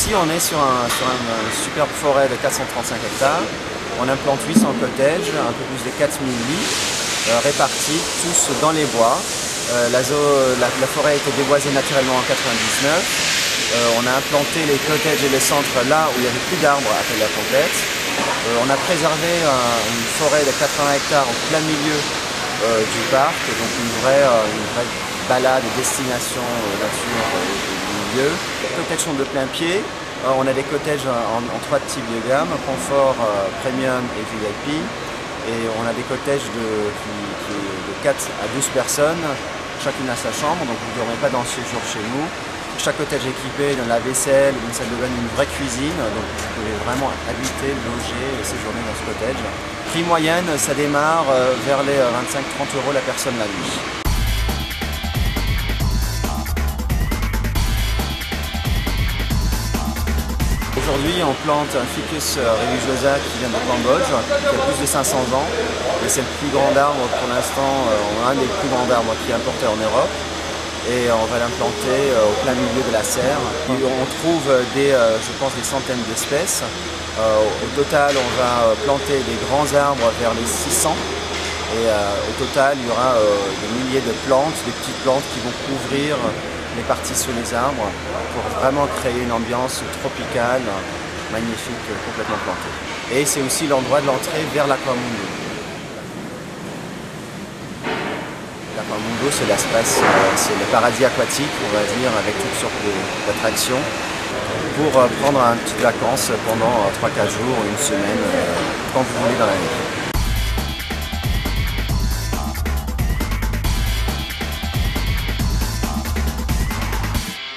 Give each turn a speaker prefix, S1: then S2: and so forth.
S1: Ici, on est sur une superbe forêt de 435 hectares. On implante 800 cottages, un peu plus de 4000 lits, répartis tous dans les bois. La forêt a été déboisée naturellement en 1999. On a implanté les cottages et les centres là où il n'y avait plus d'arbres après la conquête. On a préservé une forêt de 80 hectares au plein milieu du parc, donc une vraie balade, destination nature du milieu. Les cottages sont de plein pied. On a des cottages en 3 types de gamme, confort, premium et VIP. Et on a des cottages de 4 à 12 personnes, chacune à sa chambre, donc vous ne dormez pas dans le séjour chez nous. Chaque cottage est équipé d'un lave-vaisselle, d'une salle de bain, d'une vraie cuisine, donc vous pouvez vraiment habiter, loger et séjourner dans ce cottage. Prix moyenne, ça démarre vers les 25-30 € la personne la nuit. Aujourd'hui, on plante un Ficus religiosa qui vient de Cambodge, qui a plus de 500 ans. Et c'est le plus grand arbre pour l'instant, un des plus grands arbres qui est importé en Europe. Et on va l'implanter au plein milieu de la serre. Et on trouve je pense des centaines d'espèces. Au total, on va planter des grands arbres vers les 600. Et au total, il y aura des milliers de plantes, des petites plantes qui vont couvrir les parties sous les arbres pour vraiment créer une ambiance tropicale, magnifique, complètement plantée. Et c'est aussi l'endroit de l'entrée vers l'Aquamundo. L'Aquamundo, c'est l'espace, c'est le paradis aquatique, on va dire, avec toutes sortes d'attractions pour prendre une petite vacance pendant 3-4 jours, une semaine, quand vous voulez dans l'année.